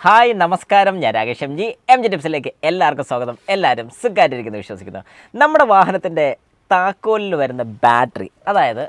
Hi നമസ്കാരം, ഞാൻ Rakesh M G ടിപ്സിലേക്ക് എല്ലാവർക്കും സ്വാഗതം. എല്ലാവരും സുഖമായിട്ടിരിക്കുന്നു വിശ്വസിക്കുന്നു. നമ്മുടെ വാഹനത്തിൻ്റെ താക്കോലിൽ വരുന്ന ബാറ്ററി, അതായത്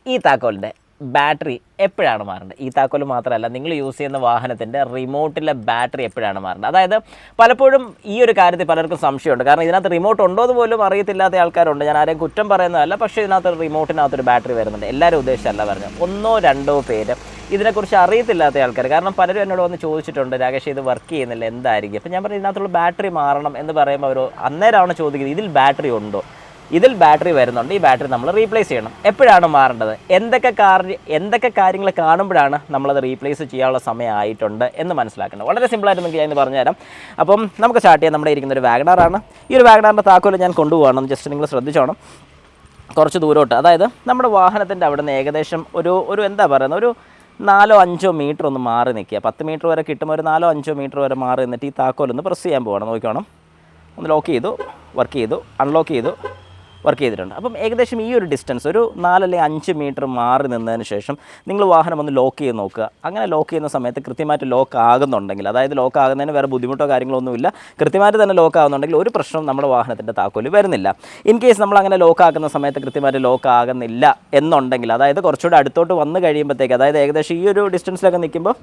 ഈ താക്കോലിൻ്റെ ബാറ്ററി എപ്പോഴാണ് മാറേണ്ടത്? ഈ താക്കോൽ മാത്രമല്ല, നിങ്ങൾ യൂസ് ചെയ്യുന്ന വാഹനത്തിൻ്റെ റിമോട്ടിലെ ബാറ്ററി എപ്പോഴാണ് മാറേണ്ടത്? അതായത് പലപ്പോഴും ഈ ഒരു കാര്യത്തിൽ പലർക്കും സംശയമുണ്ട്. കാരണം ഇതിനകത്ത് റിമോട്ട് ഉണ്ടോ എന്ന് പോലും അറിയത്തില്ലാത്ത ആൾക്കാരുണ്ട്. ഞാൻ ആരെയും കുറ്റം പറയുന്നതല്ല, പക്ഷേ ഇതിനകത്ത് റിമോട്ടിനകത്തൊരു ബാറ്ററി വരുന്നുണ്ട്. എല്ലാവരും ഉദ്ദേശിച്ചല്ല പറഞ്ഞത്. 1-2 പേര് ഇതിനെക്കുറിച്ച് അറിയത്തില്ലാത്ത ആൾക്കാർ. കാരണം പലരും എന്നോട് വന്ന് ചോദിച്ചിട്ടുണ്ട്, രാകേഷ് ഇത് വർക്ക് ചെയ്യുന്നില്ല, എന്തായിരിക്കും? അപ്പം ഞാൻ പറഞ്ഞു, ഇതിനകത്തുള്ള ബാറ്ററി മാറണം എന്ന് പറയുമ്പോൾ അവർ അന്നേരമാണ് ചോദിക്കുന്നത്, ഇതിൽ ബാറ്ററി ഉണ്ടോ? ഇതിൽ ബാറ്ററി വരുന്നുണ്ട്, ഈ ബാറ്ററി നമ്മൾ റീപ്ലേസ് ചെയ്യണം. എപ്പോഴാണ് മാറേണ്ടത്? എന്തൊക്കെ കാര്യങ്ങൾ കാണുമ്പോഴാണ് നമ്മളത് റീപ്ലേസ് ചെയ്യാനുള്ള സമയമായിട്ടുണ്ട് എന്ന് മനസ്സിലാക്കേണ്ടത്? വളരെ സിമ്പിളായിട്ട് നിങ്ങൾക്ക് ഞാൻ പറഞ്ഞുതരാം. അപ്പം നമുക്ക് സ്റ്റാർട്ട് ചെയ്യാം. നമ്മുടെ ഇരിക്കുന്ന ഒരു വാഗണാറാണ്. ഈ ഒരു വാഗണാറിൻ്റെ താക്കോൽ ഞാൻ കൊണ്ടുപോകണം, ജസ്റ്റ് നിങ്ങൾ ശ്രദ്ധിച്ചോണം. കുറച്ച് ദൂരോട്ട്, അതായത് നമ്മുടെ വാഹനത്തിൻ്റെ അവിടെ നിന്ന് ഏകദേശം ഒരു എന്താ പറയുന്നത്, ഒരു 4-5 മീറ്റർ ഒന്ന് മാറി നിൽക്കുക. 10 മീറ്റർ വരെ കിട്ടുമ്പോൾ ഒരു 4-5 മീറ്റർ വരെ മാറി നിന്നിട്ട് ഈ താക്കോലൊന്ന് പ്രസ് ചെയ്യാൻ പോകണം. നോക്കണം, ഒന്ന് ലോക്ക് ചെയ്തു, വർക്ക് ചെയ്തു, അൺലോക്ക് ചെയ്തു, വർക്ക് ചെയ്തിട്ടുണ്ട്. അപ്പം ഏകദേശം ഈ ഒരു ഡിസ്റ്റൻസ് ഒരു 4-5 മീറ്റർ മാറി നിന്നതിന് ശേഷം നിങ്ങൾ വാഹനം ഒന്ന് ലോക്ക് ചെയ്ത് നോക്കുക. അങ്ങനെ ലോക്ക് ചെയ്യുന്ന സമയത്ത് കൃത്യമായിട്ട് ലോക്ക് ആകുന്നുണ്ടെങ്കിൽ, അതായത് ലോക്ക് ആകുന്നതിന് വേറെ ബുദ്ധിമുട്ടോ കാര്യങ്ങളൊന്നുമില്ല, കൃത്യമായിട്ട് തന്നെ ലോക്ക് ആകുന്നുണ്ടെങ്കിൽ ഒരു പ്രശ്നം നമ്മുടെ വാഹനത്തിൻ്റെ താക്കോല് വരുന്നില്ല. ഇൻ കേസ് നമ്മൾ അങ്ങനെ ലോക്ക് ആക്കുന്ന സമയത്ത് കൃത്യമായിട്ട് ലോക്ക് ആകുന്നില്ല എന്നുണ്ടെങ്കിൽ, അതായത് കുറച്ചുകൂടെ അടുത്തോട്ട് വന്ന് കഴിയുമ്പോഴത്തേക്ക്, അതായത് ഏകദേശം ഈ ഒരു ഡിസ്റ്റൻസിലൊക്കെ നിൽക്കുമ്പോൾ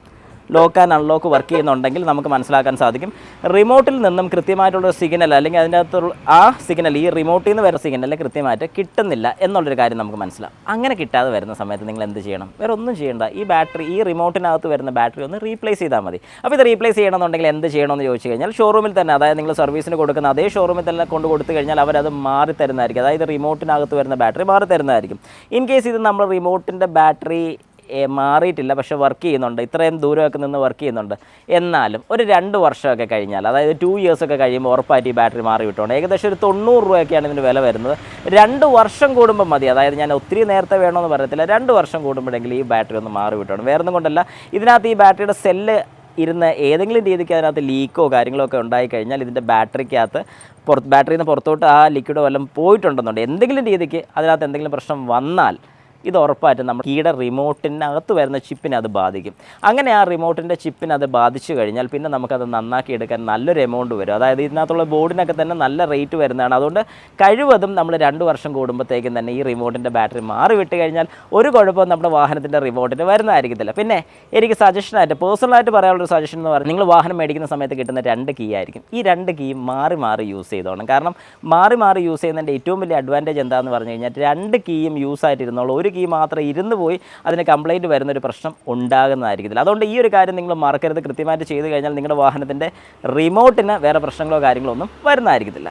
ലോക്ക് ആൻഡ് അൺലോക്ക് വർക്ക് ചെയ്യുന്നുണ്ടെങ്കിൽ നമുക്ക് മനസ്സിലാക്കാൻ സാധിക്കും റിമോട്ടിൽ നിന്നും കൃത്യമായിട്ടുള്ള സിഗ്നൽ, അല്ലെങ്കിൽ അതിൻ്റെ അകത്തുള്ള ആ സിഗ്നൽ, ഈ റിമോട്ടിൽ നിന്ന് വരുന്ന സിഗ്നൽ കൃത്യമായിട്ട് കിട്ടുന്നില്ല എന്നുള്ളൊരു കാര്യം നമുക്ക് മനസ്സിലാവും. അങ്ങനെ കിട്ടാതെ വരുന്ന സമയത്ത് നിങ്ങൾ എന്ത് ചെയ്യണം? വേറെ ഒന്നും ചെയ്യേണ്ട. ഈ ബാറ്ററി, ഈ റിമോട്ടിനകത്ത് വരുന്ന ബാറ്ററി ഒന്ന് റീപ്ലേസ് ചെയ്താൽ മതി. അപ്പോൾ ഇത് റീപ്ലേസ് ചെയ്യണമെന്നുണ്ടെങ്കിൽ എന്ത് ചെയ്യണമെന്ന് ചോദിച്ചു കഴിഞ്ഞാൽ, ഷോറൂമിൽ തന്നെ, അതായത് നിങ്ങൾ സർവീസിന് കൊടുക്കുന്ന അതേ ഷോറൂമിൽ തന്നെ കൊണ്ട് കൊടുത്തു കഴിഞ്ഞാൽ അവരത് മാറി തരുന്നതായിരിക്കും. അതായത് റിമോട്ടിനകത്ത് വരുന്ന ബാറ്ററി മാറി തരുന്നതായിരിക്കും. ഇൻ കേസ് ഇത് നമ്മൾ റിമോട്ടിൻ്റെ ബാറ്ററി മാറിയിട്ടില്ല, പക്ഷേ വർക്ക് ചെയ്യുന്നുണ്ട്, ഇത്രയും ദൂരമൊക്കെ നിന്ന് വർക്ക് ചെയ്യുന്നുണ്ട്, എന്നാലും ഒരു 2 വർഷമൊക്കെ കഴിഞ്ഞാൽ, അതായത് 2 ഇയേഴ്സൊക്കെ കഴിയുമ്പോൾ ഉറപ്പായിട്ട് ഈ ബാറ്ററി മാറി വിട്ടുകൊണ്ട് ഏകദേശം ഒരു 90 രൂപയൊക്കെയാണ് ഇതിന് വില വരുന്നത്. 2 വർഷം കൂടുമ്പോൾ മതി. അതായത് ഞാൻ ഒത്തിരി നേരത്തെ വേണമെന്ന് പറയത്തില്ല, 2 വർഷം കൂടുമ്പോഴെങ്കിലും ഈ ബാറ്ററി ഒന്ന് മാറി വിട്ടോണം. വേറൊന്നും കൊണ്ടല്ല, ഇതിനകത്ത് ഈ ബാറ്ററിയുടെ സെല്ല് ഇരുന്ന് ഏതെങ്കിലും രീതിക്ക് അതിനകത്ത് ലീക്കോ കാര്യങ്ങളോ ഒക്കെ ഉണ്ടായിക്കഴിഞ്ഞാൽ ഇതിൻ്റെ ബാറ്ററിക്കകത്ത് ബാറ്ററിയിൽ നിന്ന് പുറത്തോട്ട് ആ ലിക്വിഡോ വല്ലതും പോയിട്ടുണ്ടെന്നുണ്ട്, എന്തെങ്കിലും രീതിക്ക് അതിനകത്ത് എന്തെങ്കിലും പ്രശ്നം വന്നാൽ ഇത് ഉറപ്പായിട്ടും നമ്മുടെ കീയുടെ റിമോട്ടിനകത്ത് വരുന്ന ചിപ്പിനെ അത് ബാധിക്കും. അങ്ങനെ ആ റിമോട്ടിൻ്റെ ചിപ്പിനെ അത് ബാധിച്ചു കഴിഞ്ഞാൽ പിന്നെ നമുക്കത് നന്നാക്കി എടുക്കാൻ നല്ലൊരു എമൗണ്ട് വരും. അതായത് ഇതിനകത്തുള്ള ബോർഡിനൊക്കെ തന്നെ നല്ല റേറ്റ് വരുന്നതാണ്. അതുകൊണ്ട് കഴിവതും നമ്മൾ 2 വർഷം കൂടുമ്പോഴത്തേക്കും തന്നെ ഈ റിമോട്ടിൻ്റെ ബാറ്ററി മാറി വിട്ട് കഴിഞ്ഞാൽ ഒരു കുഴപ്പവും നമ്മുടെ വാഹനത്തിൻ്റെ റിമോട്ടിന് വരുന്നതായിരിക്കത്തില്ല. പിന്നെ എനിക്ക് സജഷനായിട്ട്, പേഴ്സണലായിട്ട് പറയാനുള്ളൊരു സജഷൻ എന്ന് പറഞ്ഞാൽ, നിങ്ങൾ വാഹനം മേടിക്കുന്ന സമയത്ത് കിട്ടുന്ന 2 കീ ആയിരിക്കും. ഈ 2 കീ മാറി മാറി യൂസ് ചെയ്തോണം. കാരണം മാറി യൂസ് ചെയ്യുന്നതിൻ്റെ ഏറ്റവും വലിയ അഡ്വാൻറ്റേജ് എന്താണെന്ന് പറഞ്ഞു കഴിഞ്ഞാൽ, 2 കീയും യൂസ് ആയിട്ടിരുന്നുള്ളൂ, ഒരു കീ മാത്രം ഇരുന്ന് പോയി അതിന് കംപ്ലൈൻറ്റ് വരുന്നൊരു പ്രശ്നം ഉണ്ടാകുന്നതായിരിക്കത്തില്ല. അതുകൊണ്ട് ഈ ഒരു കാര്യം നിങ്ങൾ മറക്കരുത്. കൃത്യമായിട്ട് ചെയ്ത് കഴിഞ്ഞാൽ നിങ്ങളുടെ വാഹനത്തിൻ്റെ റിമോട്ടിന് വേറെ പ്രശ്നങ്ങളോ കാര്യങ്ങളോ ഒന്നും വരുന്നതായിരിക്കത്തില്ല.